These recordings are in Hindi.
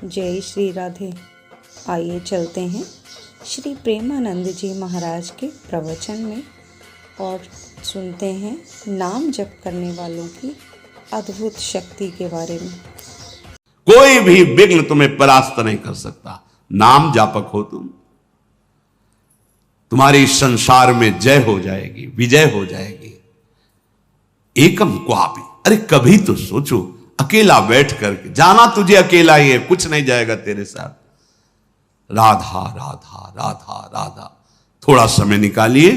जय श्री राधे। आइए चलते हैं श्री प्रेमानंद जी महाराज के प्रवचन में और सुनते हैं नाम जप करने वालों की अद्भुत शक्ति के बारे में। कोई भी विघ्न तुम्हें परास्त नहीं कर सकता। नाम जापक हो तुम, तुम्हारी संसार में जय हो जाएगी, विजय हो जाएगी। एकम क्वापि, अरे कभी तो सोचो, अकेला बैठ करके, जाना तुझे अकेला ही है, कुछ नहीं जाएगा तेरे साथ। राधा राधा राधा राधा, थोड़ा समय निकालिए,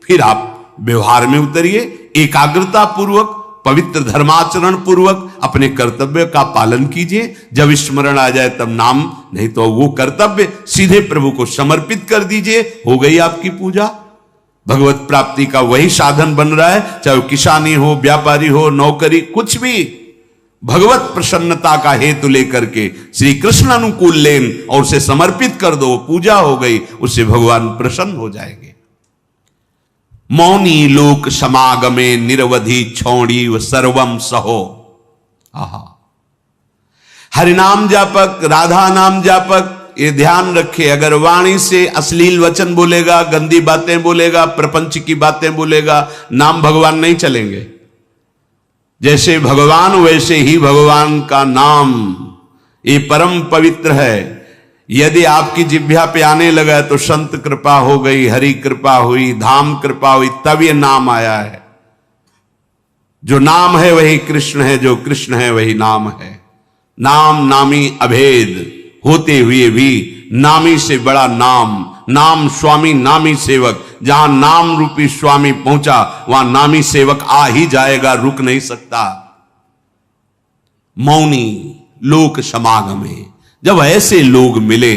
फिर आप व्यवहार में उतरिए, एकाग्रता पूर्वक, पवित्र धर्माचरण पूर्वक अपने कर्तव्य का पालन कीजिए। जब स्मरण आ जाए तब नाम, नहीं तो वो कर्तव्य सीधे प्रभु को समर्पित कर दीजिए, हो गई आपकी पूजा। भगवत प्राप्ति का वही साधन बन रहा है, चाहे वो किसानी हो, व्यापारी हो, नौकरी, कुछ भी भगवत प्रसन्नता का हेतु लेकर के श्री कृष्ण अनुकूल लेन और उसे समर्पित कर दो, पूजा हो गई, उससे भगवान प्रसन्न हो जाएंगे। मौनी लोक समागमे निरवधि छौड़ी व सर्वम सहो। आहा, हरिनाम जापक, राधा नाम जापक, ये ध्यान रखे, अगर वाणी से अश्लील वचन बोलेगा, गंदी बातें बोलेगा, प्रपंच की बातें बोलेगा, नाम भगवान नहीं चलेंगे। जैसे भगवान वैसे ही भगवान का नाम, ये परम पवित्र है। यदि आपकी जिह्वा पे आने लगा तो संत कृपा हो गई, हरि कृपा हुई, धाम कृपा हुई, तब ये नाम आया है। जो नाम है वही कृष्ण है, जो कृष्ण है वही नाम है। नाम नामी अभेद होते हुए भी नामी से बड़ा नाम, नाम स्वामी नामी सेवक। जहां नाम रूपी स्वामी पहुंचा वहां नामी सेवक आ ही जाएगा, रुक नहीं सकता। मौनी लोक समागमे, जब ऐसे लोग मिले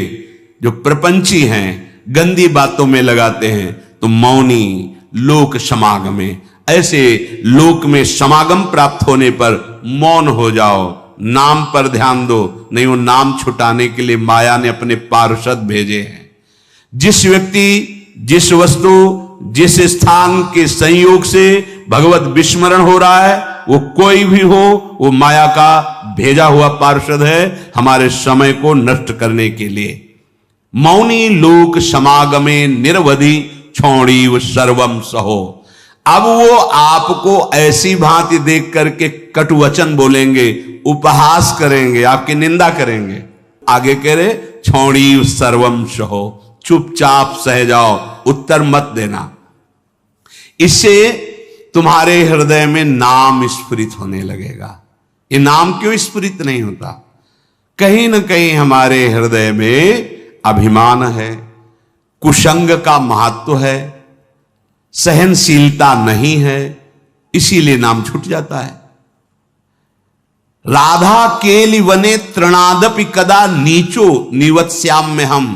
जो प्रपंची हैं, गंदी बातों में लगाते हैं, तो मौनी लोक समागमे, ऐसे लोक में समागम प्राप्त होने पर मौन हो जाओ, नाम पर ध्यान दो। नहीं, वो नाम छुटाने के लिए माया ने अपने पार्षद भेजे हैं। जिस व्यक्ति, जिस वस्तु, जिस स्थान के संयोग से भगवत विस्मरण हो रहा है, वो कोई भी हो, वो माया का भेजा हुआ पार्षद है, हमारे समय को नष्ट करने के लिए। मौनी लोक समागमे निरवधि छौड़ी व सर्वम सहो। अब वो आपको ऐसी भांति देख करके कटुवचन बोलेंगे, उपहास करेंगे, आपकी निंदा करेंगे। आगे कह रहे छौड़ी सर्वम सहो, चुपचाप सह जाओ, उत्तर मत देना। इससे तुम्हारे हृदय में नाम स्फुरित होने लगेगा। ये नाम क्यों स्फुरित नहीं होता? कहीं ना कहीं हमारे हृदय में अभिमान है, कुसंग का महत्व है, सहनशीलता नहीं है, इसीलिए नाम छूट जाता है। राधा केलि वने तृणादपि कदा नीचो निवत्स्याम्य हम।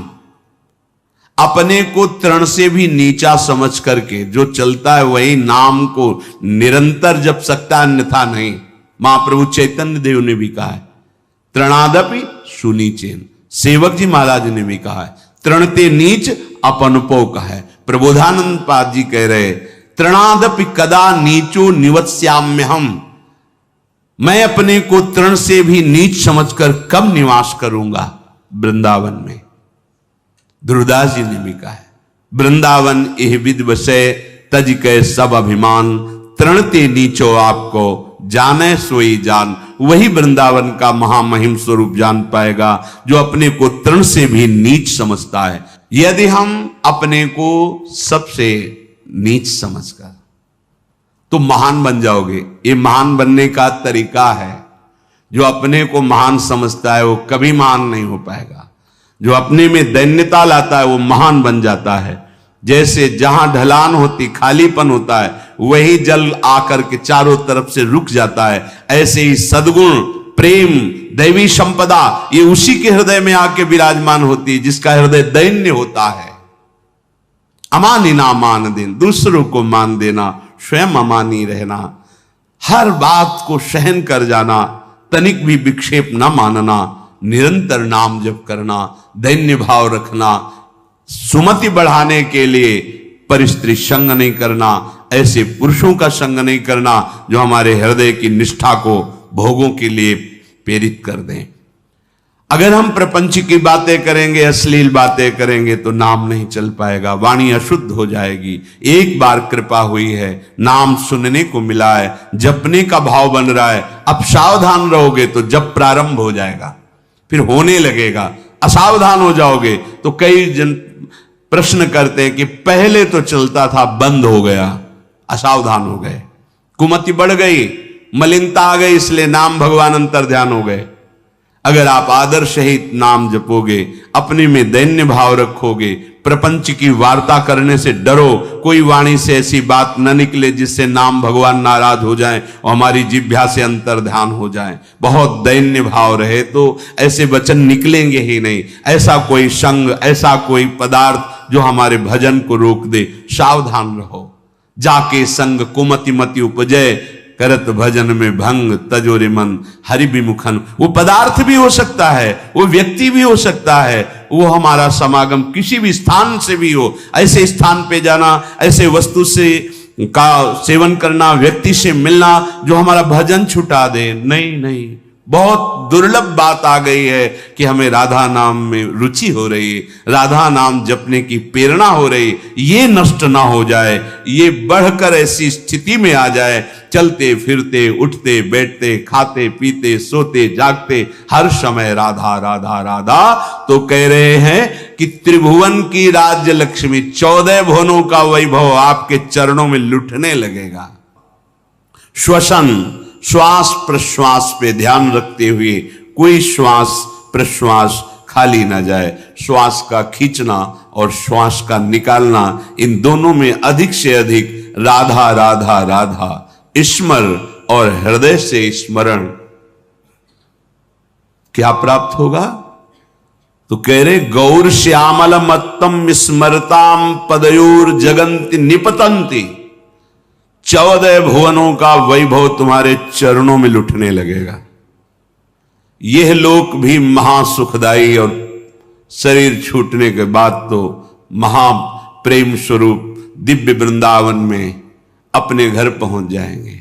अपने को तृण से भी नीचा समझ करके जो चलता है वही नाम को निरंतर जप सकता, अन्यथा नहीं। महाप्रभु चैतन्य देव ने भी कहा है, तृणादपि सुनीचेन। सेवक जी महाराज ने भी कहा है, तृणते नीच अपनपो का है। प्रबोधानंद पाद जी कह रहे, तृणादपि कदा नीचो निवत्स्याम्य हम। मैं अपने को तृण से भी नीच समझकर कब निवास करूंगा वृंदावन में। ध्रुवदास जी ने भी कहा है, वृंदावन एह विद बसे तज के सब अभिमान, तृणते नीचो आपको जाने सोई जान। वही वृंदावन का महामहिम स्वरूप जान पाएगा जो अपने को तृण से भी नीच समझता है। यदि हम अपने को सबसे नीच समझकर, तो महान बन जाओगे। ये महान बनने का तरीका है। जो अपने को महान समझता है वो कभी महान नहीं हो पाएगा। जो अपने में दैन्यता लाता है वो महान बन जाता है। जैसे जहां ढलान होती, खालीपन होता है, वही जल आकर के चारों तरफ से रुक जाता है। ऐसे ही सद्गुण, प्रेम, दैवी संपदा, ये उसी के हृदय में आके विराजमान होती है जिसका हृदय दैन्य होता है। अमानी ना मान देना, दूसरों को मान देना, स्वयं अमानी रहना, हर बात को सहन कर जाना, तनिक भी विक्षेप न मानना, निरंतर नाम जप करना, दैन्य भाव रखना, सुमति बढ़ाने के लिए परिस्त्री संग नहीं करना, ऐसे पुरुषों का संग नहीं करना जो हमारे हृदय की निष्ठा को भोगों के लिए प्रेरित कर दें। अगर हम प्रपंच की बातें करेंगे, अश्लील बातें करेंगे तो नाम नहीं चल पाएगा, वाणी अशुद्ध हो जाएगी। एक बार कृपा हुई है, नाम सुनने को मिला है, जपने का भाव बन रहा है, अब सावधान रहोगे तो जब प्रारंभ हो जाएगा, फिर होने लगेगा। असावधान हो जाओगे तो कई जन प्रश्न करते हैं कि पहले तो चलता था, बंद हो गया, असावधान हो गए, कुमति बढ़ गई, मलिनता आ गई, इसलिए नाम भगवान अंतर ध्यान हो गए। अगर आप आदर सहित नाम जपोगे, अपने में दैन्य भाव रखोगे, प्रपंच की वार्ता करने से डरो, कोई वाणी से ऐसी बात न निकले जिससे नाम भगवान नाराज हो जाए और हमारी जिह्वा से अंतर ध्यान हो जाए। बहुत दैन्य भाव रहे तो ऐसे वचन निकलेंगे ही नहीं। ऐसा कोई संग, ऐसा कोई पदार्थ जो हमारे भजन को रोक दे, सावधान रहो। जाके संग कुमति मति उपजय, करत भजन में भंग तजोरे मन हरि विमुखन। वो पदार्थ भी हो सकता है, वो व्यक्ति भी हो सकता है, वो हमारा समागम किसी भी स्थान से भी हो। ऐसे स्थान पे जाना, ऐसे वस्तु से का सेवन करना, व्यक्ति से मिलना जो हमारा भजन छुटा दे, नहीं नहीं। बहुत दुर्लभ बात आ गई है कि हमें राधा नाम में रुचि हो रही है, राधा नाम जपने की प्रेरणा हो रही, ये नष्ट ना हो जाए, ये बढ़कर ऐसी स्थिति में आ जाए, चलते फिरते उठते बैठते खाते पीते सोते जागते हर समय राधा राधा राधा। तो कह रहे हैं कि त्रिभुवन की राज्य लक्ष्मी, 14 भुवनों का वैभव आपके चरणों में लुटने लगेगा। श्वसन, श्वास प्रश्वास पे ध्यान रखते हुए कोई श्वास प्रश्वास खाली ना जाए। श्वास का खींचना और श्वास का निकालना, इन दोनों में अधिक से अधिक राधा राधा राधा स्मर और हृदय से स्मरण। क्या प्राप्त होगा? तो कह रहे गौर श्यामल मत्तम स्मरताम पदयोर जगंति निपतंती। 14 भुवनों का वैभव तुम्हारे चरणों में लुटने लगेगा। यह लोक भी महासुखदाई और शरीर छूटने के बाद तो महाप्रेम स्वरूप दिव्य वृंदावन में अपने घर पहुंच जाएंगे,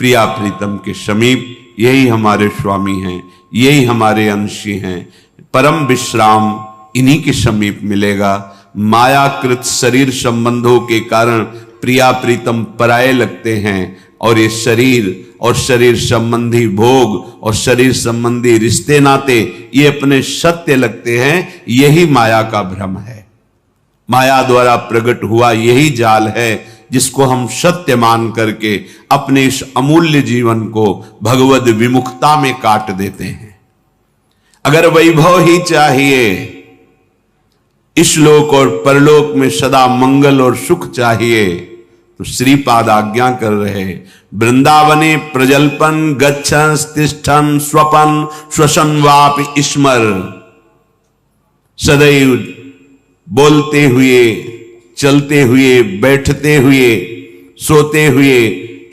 प्रिया प्रीतम के समीप। यही हमारे स्वामी हैं, यही हमारे अंशी हैं। परम विश्राम इन्हीं के समीप मिलेगा। मायाकृत शरीर संबंधों के कारण प्रिया प्रीतम पराये लगते हैं, और ये शरीर और शरीर संबंधी भोग और शरीर संबंधी रिश्ते नाते ये अपने सत्य लगते हैं। यही माया का भ्रम है, माया द्वारा प्रकट हुआ यही जाल है जिसको हम सत्य मान करके अपने इस अमूल्य जीवन को भगवद विमुखता में काट देते हैं। अगर वैभव ही चाहिए, इस लोक और परलोक में सदा मंगल और सुख चाहिए, तो श्रीपाद आज्ञा कर रहे वृंदावने प्रजल्पन गच्छन तिष्ठन स्वपन श्वसन वापि स्मर। सदैव बोलते हुए, चलते हुए, बैठते हुए, सोते हुए,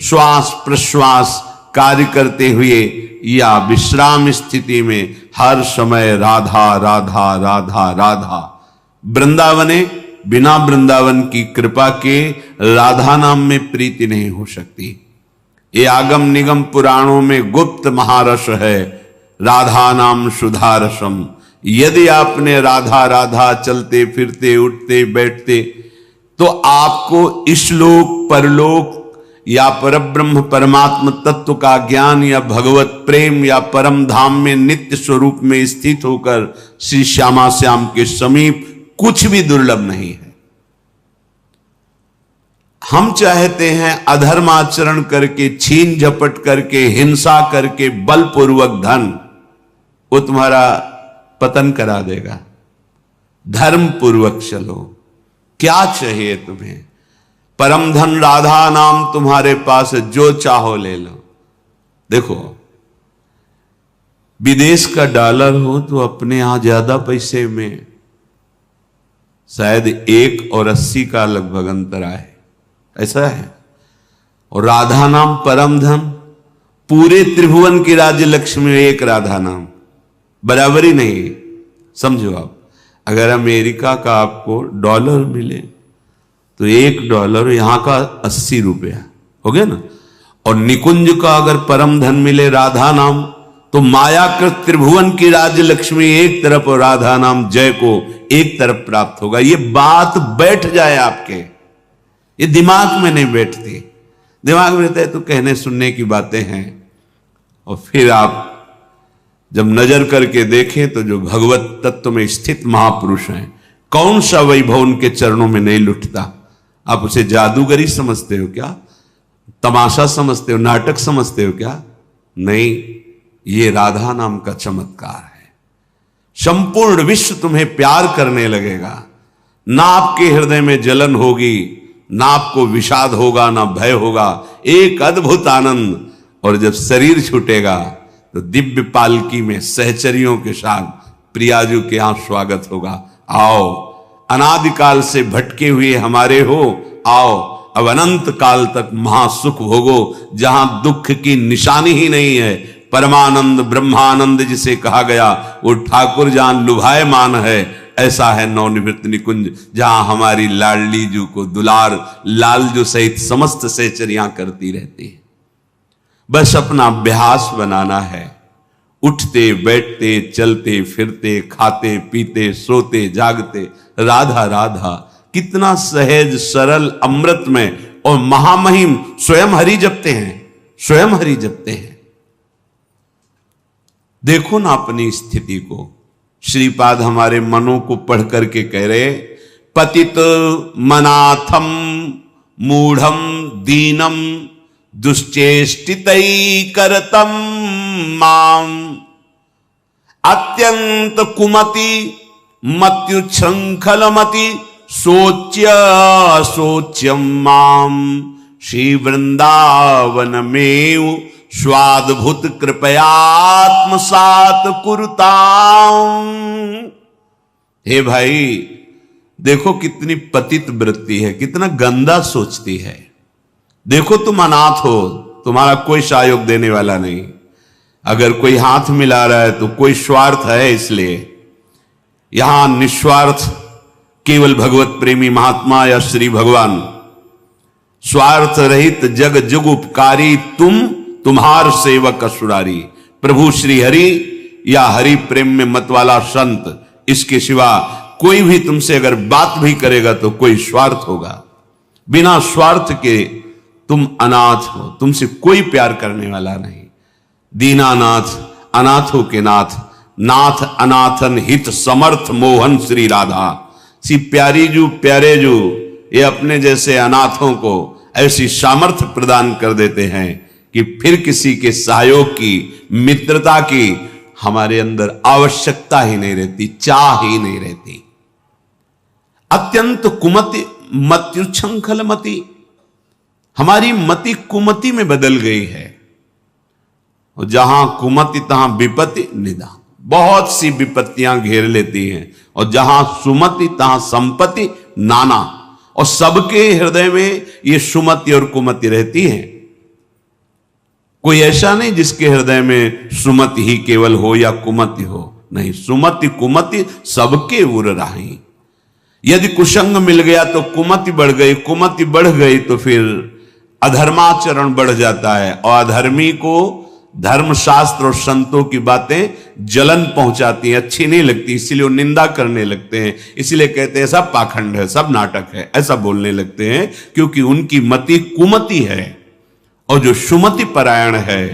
श्वास प्रश्वास कार्य करते हुए या विश्राम स्थिति में हर समय राधा राधा राधा राधा। वृंदावने, बिना वृंदावन की कृपा के राधा नाम में प्रीति नहीं हो सकती। ये आगम निगम पुराणों में गुप्त महारस है, राधा नाम सुधारसम। यदि आपने राधा राधा चलते फिरते उठते बैठते, तो आपको इस लोक परलोक या परब्रह्म परमात्म तत्व का ज्ञान या भगवत प्रेम या परम धाम में नित्य स्वरूप में स्थित होकर श्री श्यामा श्याम के समीप कुछ भी दुर्लभ नहीं है। हम चाहते हैं अधर्माचरण करके, छीन झपट करके, हिंसा करके, बलपूर्वक धन, वो तुम्हारा पतन करा देगा। धर्म पूर्वक चलो। क्या चाहिए तुम्हें? परम धन राधा नाम तुम्हारे पास है, जो चाहो ले लो। देखो, विदेश का डॉलर हो तो अपने यहां ज्यादा पैसे में शायद 1 और 80 का लगभग अंतर आए, ऐसा है। और राधा नाम परम धन, पूरे त्रिभुवन की राज्य लक्ष्मी में एक राधा नाम, बराबरी नहीं। समझो आप, अगर अमेरिका का आपको डॉलर मिले तो $1 यहां का 80 रुपया हो गया ना। और निकुंज का अगर परम धन मिले राधा नाम, तो मायाकृत त्रिभुवन की राज्य लक्ष्मी एक तरफ और राधा नाम जय को एक तरफ प्राप्त होगा। ये बात बैठ जाए आपके, ये दिमाग में नहीं बैठती। दिमाग में रहता है तो कहने सुनने की बातें हैं, और फिर आप जब नजर करके देखें तो जो भगवत तत्व में स्थित महापुरुष हैं, कौन सा वैभव उनके चरणों में नहीं लुटता। आप उसे जादूगरी समझते हो क्या? तमाशा समझते हो? नाटक समझते हो क्या? नहीं, ये राधा नाम का चमत्कार है। संपूर्ण विश्व तुम्हें प्यार करने लगेगा। ना आपके हृदय में जलन होगी, ना आपको विषाद होगा, ना भय होगा। एक अद्भुत आनंद। और जब शरीर छूटेगा तो दिव्य पालकी में सहचरियों के साथ प्रियाजू के यहां स्वागत होगा। आओ, अनादिकाल से भटके हुए हमारे हो, आओ अब अनंत काल तक महासुख भोगो, जहां दुख की निशानी ही नहीं है। परमानंद ब्रह्मानंद जिसे कहा गया, वो ठाकुर जान लुभायमान है। ऐसा है नवनिवृत्त निकुंज, जहां हमारी लाडली जू को दुलार लालजू सहित समस्त सहचरियां करती रहती है। बस अपना अभ्यास बनाना है। उठते बैठते चलते फिरते खाते पीते सोते जागते राधा राधा, कितना सहज सरल अमृत में और महामहिम स्वयं हरि जपते हैं, स्वयं हरि जपते हैं। देखो ना अपनी स्थिति को। श्रीपाद हमारे मनों को पढ़ करके कह रहे, पतित मनाथम मूढ़म दीनम दुश्चेष्टितै करतम माम अत्यंत कुमति मत्युच्छृंखलमति सोच्य सोच्यम माम श्री वृंदावन में स्वाद्भुत कृपयात्मसात कुरुताम। हे भाई, देखो कितनी पतित वृत्ति है, कितना गंदा सोचती है। देखो तुम अनाथ हो, तुम्हारा कोई सहयोग देने वाला नहीं। अगर कोई हाथ मिला रहा है तो कोई स्वार्थ है, इसलिए यहां निस्वार्थ केवल भगवत प्रेमी महात्मा या श्री भगवान, स्वार्थ रहित जग जुग उपकारी, तुम्हार सेवक असुरारी। प्रभु श्री हरि या हरि प्रेम में मत वाला संत, इसके सिवा कोई भी तुमसे अगर बात भी करेगा तो कोई स्वार्थ होगा। बिना स्वार्थ के तुम अनाथ हो, तुमसे कोई प्यार करने वाला नहीं। दीनानाथ अनाथों के नाथ, नाथ अनाथन हित समर्थ मोहन श्री राधा। सी प्यारी जू प्यारे जू, ये अपने जैसे अनाथों को ऐसी सामर्थ्य प्रदान कर देते हैं कि फिर किसी के सहयोग की, मित्रता की हमारे अंदर आवश्यकता ही नहीं रहती, चाह ही नहीं रहती। अत्यंत कुमति मत्युच्छृंखल मति, हमारी मति कुमति में बदल गई है। और जहां कुमति तहां विपत्ति निदान, बहुत सी विपत्तियां घेर लेती हैं। और जहां सुमति तहां संपत्ति नाना, और सबके हृदय में ये सुमति और कुमति रहती है। कोई ऐसा नहीं जिसके हृदय में सुमति ही केवल हो या कुमति हो, नहीं, सुमति कुमति सबके उर राही। यदि कुसंग मिल गया तो कुमति बढ़ गई, कुमति बढ़ गई तो फिर अधर्माचरण बढ़ जाता है। और अधर्मी को धर्मशास्त्र और संतों की बातें जलन पहुंचाती हैं, अच्छी नहीं लगती, इसीलिए वो निंदा करने लगते हैं। इसीलिए कहते हैं सब पाखंड है, सब नाटक है, ऐसा बोलने लगते हैं, क्योंकि उनकी मति कुमति है। और जो सुमति परायण है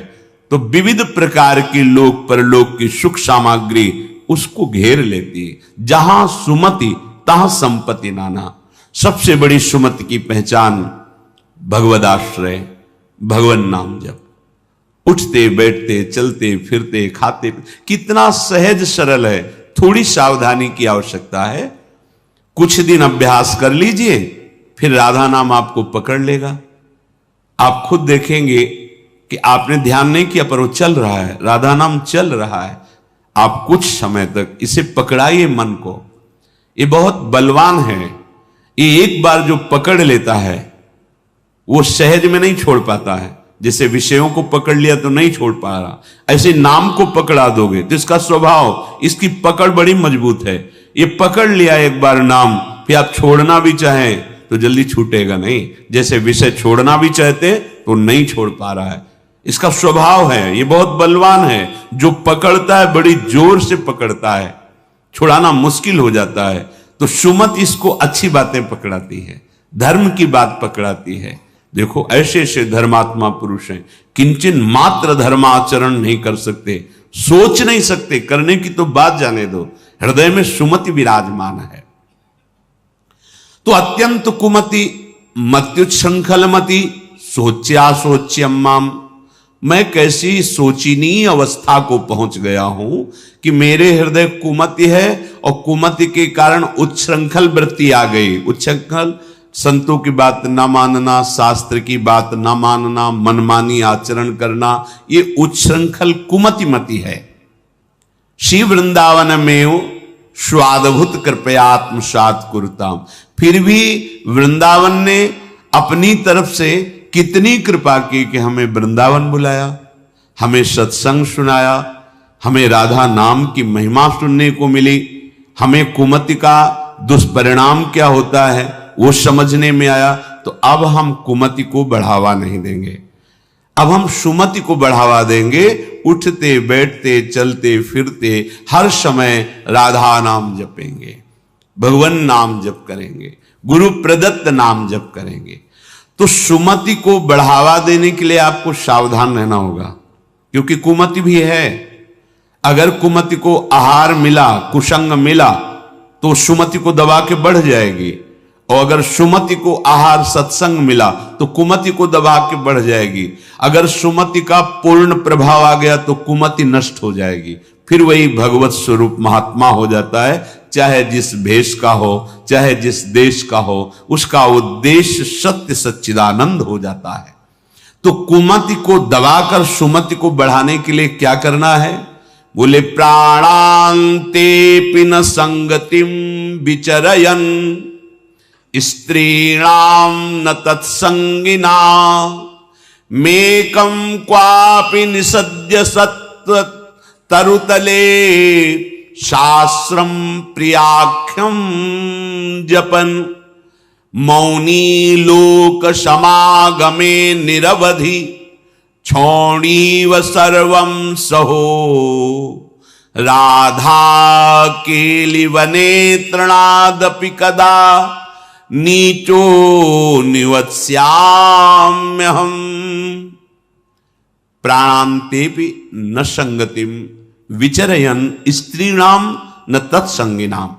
तो विविध प्रकार की लोक परलोक की सुख सामग्री उसको घेर लेती है। जहां सुमति तहां संपत्ति नाना। सबसे बड़ी सुमति की पहचान भगवदाश्रय, भगवन नाम जप। उठते बैठते चलते फिरते खाते, कितना सहज सरल है। थोड़ी सावधानी की आवश्यकता है। कुछ दिन अभ्यास कर लीजिए, फिर राधा नाम आपको पकड़ लेगा। आप खुद देखेंगे कि आपने ध्यान नहीं किया पर वो चल रहा है, राधा नाम चल रहा है। आप कुछ समय तक इसे पकड़ाइए मन को। ये बहुत बलवान है। ये एक बार जो पकड़ लेता है वो सहज में नहीं छोड़ पाता है। जैसे विषयों को पकड़ लिया तो नहीं छोड़ पा रहा, ऐसे नाम को पकड़ा दोगे तो इसका स्वभाव, इसकी पकड़ बड़ी मजबूत है। ये पकड़ लिया एक बार नाम, फिर आप छोड़ना भी चाहें तो जल्दी छूटेगा नहीं। जैसे विषय छोड़ना भी चाहते तो नहीं छोड़ पा रहा है। इसका स्वभाव है, ये बहुत बलवान है। जो पकड़ता है बड़ी जोर से पकड़ता है, छुड़ाना मुश्किल हो जाता है। तो सुमति इसको अच्छी बातें पकड़ाती है, धर्म की बात पकड़ाती है। देखो ऐसे ऐसे धर्मात्मा पुरुष हैं, किंचन मात्र धर्माचरण नहीं कर सकते, सोच नहीं सकते, करने की तो बात जाने दो, हृदय में सुमति विराजमान है। तो अत्यंत कुमति मत्युच्छृंखलमति सोच्या सोच्यम्माम, मैं कैसी सोचनीय अवस्था को पहुंच गया हूं कि मेरे हृदय कुमति है और कुमति के कारण उच्छृंखल वृत्ति आ गई। उच्छृंखल संतों की बात न मानना, शास्त्र की बात न मानना, मनमानी आचरण करना, ये उच्छृंखल कुमति मति है। श्री वृंदावन में स्वादभुत कृपयात्मसात कुरुताम, फिर भी वृंदावन ने अपनी तरफ से कितनी कृपा की कि हमें वृंदावन बुलाया, हमें सत्संग सुनाया, हमें राधा नाम की महिमा सुनने को मिली, हमें कुमति का दुष्परिणाम क्या होता है वो समझने में आया। तो अब हम कुमति को बढ़ावा नहीं देंगे, अब हम सुमति को बढ़ावा देंगे। उठते बैठते चलते फिरते हर समय राधा नाम जपेंगे, भगवान नाम जप करेंगे, गुरु प्रदत्त नाम जप करेंगे। तो सुमति को बढ़ावा देने के लिए आपको सावधान रहना होगा, क्योंकि कुमति भी है। अगर कुमति को आहार मिला, कुसंग मिला, तो सुमति को दबा के बढ़ जाएगी, और अगर सुमति को आहार सत्संग मिला तो कुमति को दबा के बढ़ जाएगी। अगर सुमति का पूर्ण प्रभाव आ गया तो कुमति नष्ट हो जाएगी, फिर वही भगवत स्वरूप महात्मा हो जाता है। चाहे जिस भेष का हो, चाहे जिस देश का हो, उसका उद्देश्य सत्य सच्चिदानंद हो जाता है। तो कुमति को दबाकर सुमति को बढ़ाने के लिए क्या करना है? बोले प्राणांते पिन संगतिम विचरयन स्त्रीणाम न तत्संगिना मेकम क्वापि निसद्य सत्व तरुतले शास्त्रम प्रियाख्यम जपन मौनी लोक समागमे निरवधि क्षौणीव सर्वं सहो राधा केलिवने तृणादपि कदा नीचो निवत्स्याम्यहम् प्राणान्तेपि न संगतिम विचरयन स्त्रीणाम न तत्संगिनाम।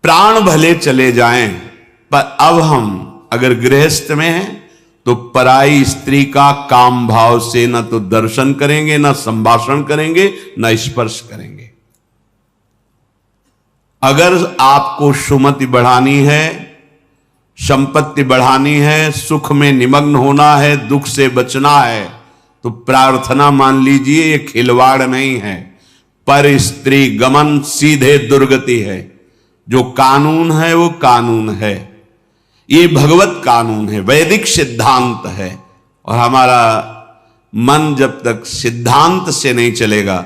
प्राण भले चले जाएं, पर अब हम अगर गृहस्थ में हैं तो पराई स्त्री का काम भाव से न तो दर्शन करेंगे, न संभाषण करेंगे, न स्पर्श करेंगे। अगर आपको सुमति बढ़ानी है, संपत्ति बढ़ानी है, सुख में निमग्न होना है, दुख से बचना है, तो प्रार्थना मान लीजिए ये खिलवाड़ नहीं है, पर स्त्री गमन सीधे दुर्गति है। जो कानून है वो कानून है, ये भगवत कानून है, वैदिक सिद्धांत है। और हमारा मन जब तक सिद्धांत से नहीं चलेगा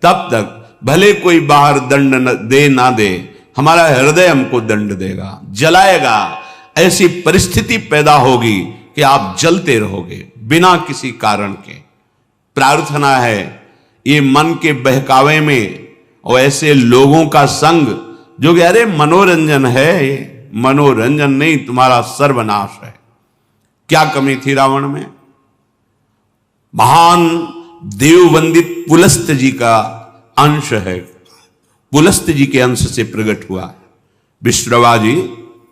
तब तक भले कोई बाहर दंड दे ना दे, हमारा हृदय हमको दंड देगा, जलाएगा। ऐसी परिस्थिति पैदा होगी कि आप जलते रहोगे बिना किसी कारण के। प्रार्थना है ये मन के बहकावे में और ऐसे लोगों का संग जो कि अरे मनोरंजन है, मनोरंजन नहीं, तुम्हारा सर्वनाश है। क्या कमी थी रावण में? महान देववंदित पुलस्त जी का अंश है, पुलस्त जी के अंश से प्रकट हुआ। विश्रवा जी,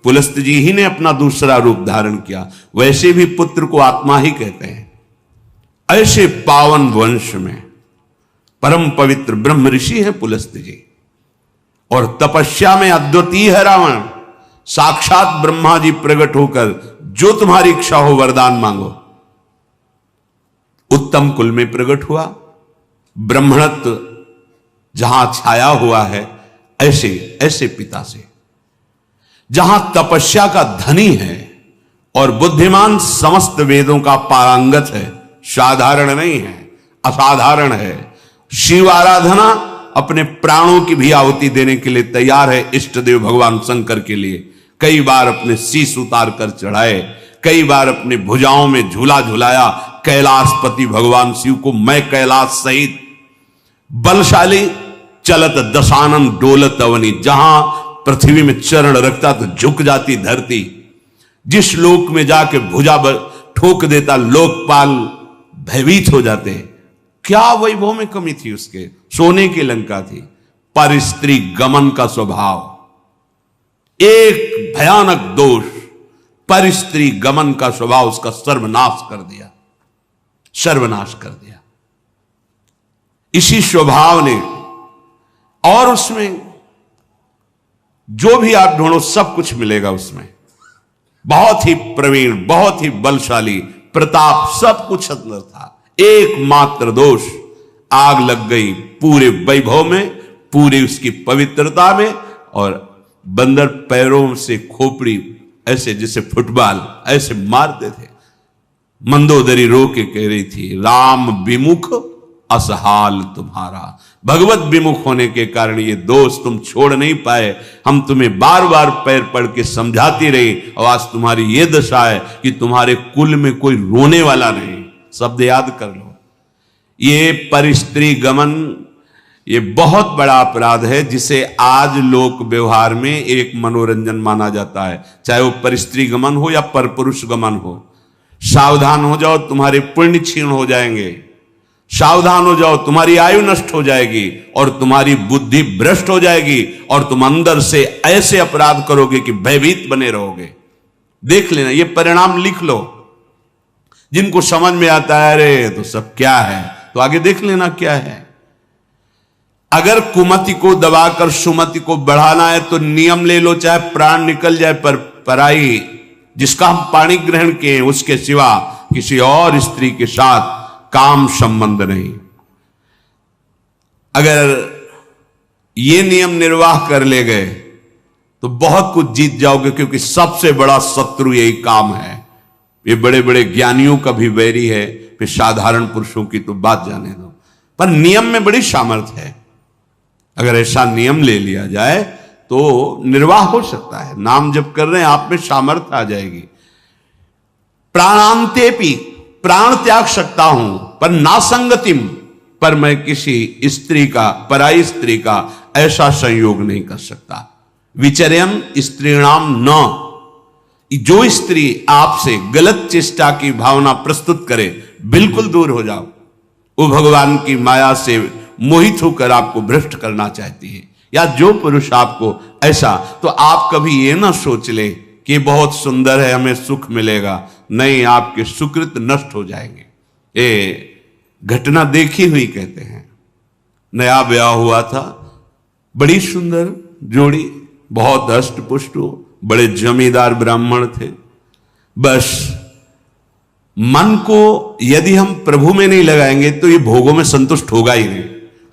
पुलस्त जी ही ने अपना दूसरा रूप धारण किया। वैसे भी पुत्र को आत्मा ही कहते हैं। ऐसे पावन वंश में परम पवित्र ब्रह्म ऋषि है पुलस्त जी, और तपस्या में अद्वितीय है रावण। साक्षात ब्रह्मा जी प्रकट होकर जो तुम्हारी इच्छा हो वरदान मांगो। उत्तम कुल में प्रकट हुआ, ब्राह्मणत्व जहां छाया हुआ है, ऐसे ऐसे पिता से, जहां तपस्या का धनी है और बुद्धिमान समस्त वेदों का पारंगत है। साधारण नहीं है, असाधारण है। शिव आराधना अपने प्राणों की भी आहुति देने के लिए तैयार है। इष्ट देव भगवान शंकर के लिए कई बार अपने शीश उतार कर चढ़ाए, कई बार अपने भुजाओं में झूला झुलाया कैलाशपति भगवान शिव को। मैं कैलाश सहित बलशाली चलत दशानन डोलत अवनी, जहां पृथ्वी में चरण रखता तो झुक जाती धरती, जिस लोक में जाके भुजा ठोक देता लोकपाल भयभीत हो जाते। क्या वैभव में कमी थी उसके, सोने की लंका थी। पर स्त्री गमन का स्वभाव, एक भयानक दोष, पर स्त्री गमन का स्वभाव उसका सर्वनाश कर दिया, सर्वनाश कर दिया। इसी स्वभाव ने, और उसमें जो भी आप ढूंढो सब कुछ मिलेगा उसमें। बहुत ही प्रवीण, बहुत ही बलशाली, प्रताप, सब कुछ अंदर था। एकमात्र दोष, आग लग गई पूरे वैभव में, पूरी उसकी पवित्रता में। और बंदर पैरों से खोपड़ी ऐसे जैसे फुटबॉल ऐसे मारते थे। मंदोदरी रो के कह रही थी, राम विमुख असहाल तुम्हारा। भगवत विमुख होने के कारण ये दोष तुम छोड़ नहीं पाए। हम तुम्हें बार बार पैर पड़ के समझाती रही, और आज तुम्हारी ये दशा है कि तुम्हारे कुल में कोई रोने वाला नहीं। शब्द याद कर लो। ये परस्त्री गमन, ये बहुत बड़ा अपराध है, जिसे आज लोक व्यवहार में एक मनोरंजन माना जाता है। चाहे वो परस्त्री गमन हो या परपुरुष गमन हो। सावधान हो जाओ, तुम्हारे पुण्य क्षीण हो जाएंगे। सावधान हो जाओ, तुम्हारी आयु नष्ट हो जाएगी और तुम्हारी बुद्धि भ्रष्ट हो जाएगी, और तुम अंदर से ऐसे अपराध करोगे कि भयभीत बने रहोगे। देख लेना, ये परिणाम लिख लो। जिनको समझ में आता है अरे तो सब क्या है, तो आगे देख लेना क्या है। अगर कुमति को दबाकर सुमति को बढ़ाना है तो नियम ले लो, चाहे प्राण निकल जाए, पर पराई जिसका हम पाणी ग्रहण किए उसके सिवा किसी और स्त्री के साथ काम संबंध नहीं। अगर ये नियम निर्वाह कर ले गए तो बहुत कुछ जीत जाओगे, क्योंकि सबसे बड़ा शत्रु यही काम है। ये बड़े बड़े ज्ञानियों का भी वैरी है, फिर साधारण पुरुषों की तो बात जाने दो। पर नियम में बड़ी सामर्थ्य है। अगर ऐसा नियम ले लिया जाए तो निर्वाह हो सकता है। नाम जप कर रहे हैं, आप में सामर्थ्य आ जाएगी। प्राणांतेपि, प्राण त्याग सकता हूं, पर नासंगतिम, पर मैं किसी स्त्री का, पराई स्त्री का ऐसा संयोग नहीं कर सकता। विचर्यन स्त्रीणाम न, जो स्त्री आपसे गलत चेष्टा की भावना प्रस्तुत करे, बिल्कुल दूर हो जाओ। वो भगवान की माया से मोहित होकर आपको भ्रष्ट करना चाहती है। या जो पुरुष आपको ऐसा, तो आप कभी ये ना सोच ले कि बहुत सुंदर है, हमें सुख मिलेगा। नहीं, आपके सुकृत नष्ट हो जाएंगे। ये घटना देखी हुई कहते हैं। नया ब्याह हुआ था, बड़ी सुंदर जोड़ी, बहुत अष्ट पुष्ट, बड़े जमींदार ब्राह्मण थे। बस मन को यदि हम प्रभु में नहीं लगाएंगे तो ये भोगों में संतुष्ट होगा ही नहीं,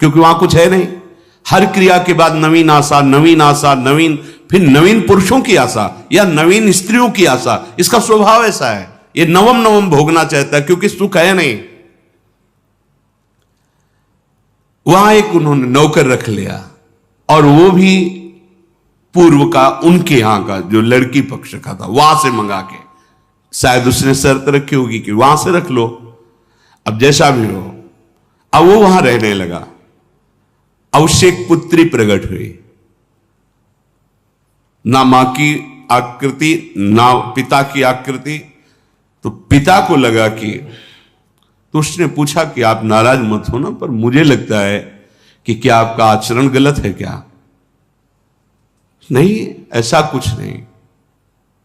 क्योंकि वहां कुछ है नहीं। हर क्रिया के बाद नवीन आशा, नवीन आशा, नवीन, फिर नवीन पुरुषों की आशा या नवीन स्त्रियों की आशा। इसका स्वभाव ऐसा है, ये नवम नवम भोगना चाहता है, क्योंकि सुख है नहीं। वहां एक उन्होंने नौकर रख लिया, और वो भी पूर्व का, उनके यहां का, जो लड़की पक्ष का था, वहां से मंगा के। शायद उसने शर्त रखी होगी कि वहां से रख लो। अब जैसा भी हो, अब वो वहां रहने लगा। अब उससे एक पुत्री प्रकट हुई, ना मां की आकृति ना पिता की आकृति। तो पिता को लगा कि, तो उसने पूछा कि आप नाराज मत हो ना, पर मुझे लगता है कि क्या आपका आचरण गलत है क्या? नहीं, ऐसा कुछ नहीं।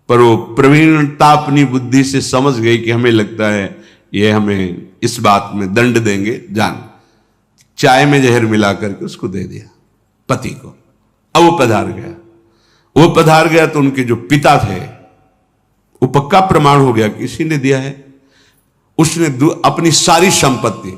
पर वो प्रवीणता अपनी बुद्धि से समझ गई कि हमें लगता है ये हमें इस बात में दंड देंगे, जान। चाय में जहर मिला करके उसको दे दिया पति को। अब वो पधार गया। वो पधार गया तो उनके जो पिता थे, वो पक्का प्रमाण हो गया कि इसी ने दिया है। उसने अपनी सारी संपत्ति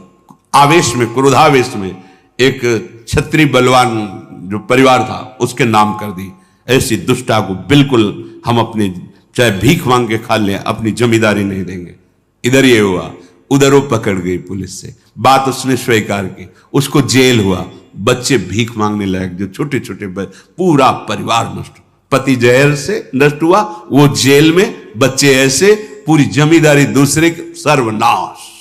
आवेश में, क्रोधावेश में, एक क्षत्रिय बलवान जो परिवार था उसके नाम कर दी। ऐसी दुष्टा को बिल्कुल हम अपने, चाहे भीख मांग के खा लें, अपनी जमींदारी नहीं देंगे। इधर ये हुआ, उधर वो पकड़ गई पुलिस से, बात उसने स्वीकार की, उसको जेल हुआ। बच्चे भीख मांगने लायक, जो छोटे छोटे, पूरा परिवार नष्ट। पति जहर से नष्ट हुआ, वो जेल में, बच्चे ऐसे, पूरी जमींदारी दूसरे की, सर्वनाश।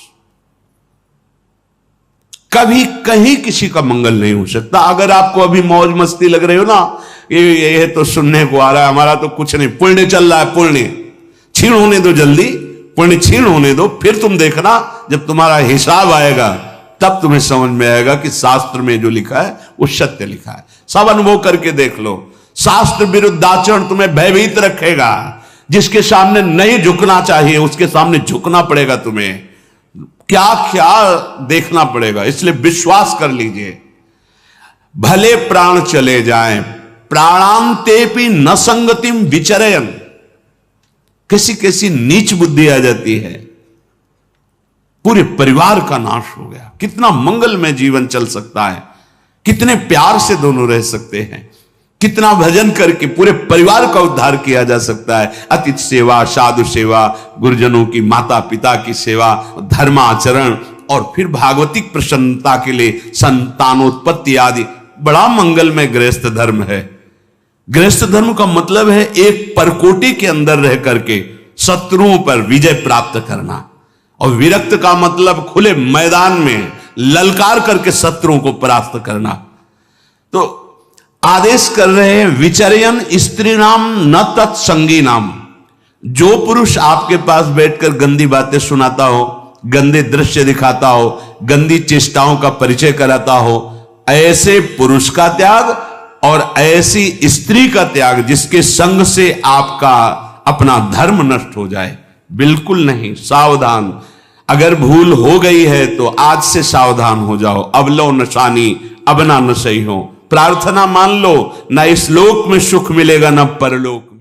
कभी कहीं किसी का मंगल नहीं हो सकता। अगर आपको अभी मौज मस्ती लग रही हो ना, ये तो सुनने को आ रहा है, हमारा तो कुछ नहीं, पुण्य चल रहा है, पुण्य छीण होने दो, जल्दी पुण्य छीण होने दो, फिर तुम देखना जब तुम्हारा हिसाब आएगा तब तुम्हें समझ में आएगा कि शास्त्र में जो लिखा है वो सत्य लिखा है। सब अनुभव करके देख लो। शास्त्र विरुद्ध आचरण तुम्हें भयभीत रखेगा। जिसके सामने नहीं झुकना चाहिए उसके सामने झुकना पड़ेगा, तुम्हें क्या क्या देखना पड़ेगा। इसलिए विश्वास कर लीजिए, भले प्राण चले जाएं, प्राणांतेपि न संगतिम विचरयन। कैसी कैसी नीच बुद्धि आ जाती है, पूरे परिवार का नाश हो गया। कितना मंगलमय जीवन चल सकता है, कितने प्यार से दोनों रह सकते हैं, कितना भजन करके पूरे परिवार का उद्धार किया जा सकता है। अतिथि सेवा, साधु सेवा, गुरुजनों की, माता पिता की सेवा, धर्माचरण और फिर भागवतिक प्रसन्नता के लिए संतानोत्पत्ति आदि, बड़ा मंगलमय गृहस्थ धर्म है। गृहस्थ धर्म का मतलब है एक परकोटि के अंदर रह करके शत्रुओं पर विजय प्राप्त करना, और विरक्त का मतलब खुले मैदान में ललकार करके शत्रुओं को परास्त करना। तो आदेश कर रहे हैं, विचर्यन स्त्री नाम न तत्संगी नाम। जो पुरुष आपके पास बैठकर गंदी बातें सुनाता हो, गंदे दृश्य दिखाता हो, गंदी चेष्टाओं का परिचय कराता हो, ऐसे पुरुष का त्याग और ऐसी स्त्री का त्याग जिसके संग से आपका अपना धर्म नष्ट हो जाए, बिल्कुल नहीं। सावधान। अगर भूल हो गई है तो आज से सावधान हो जाओ। अब लो नशानी, अब ना नशई हो। प्रार्थना मान लो, ना इस लोक में सुख मिलेगा ना परलोक।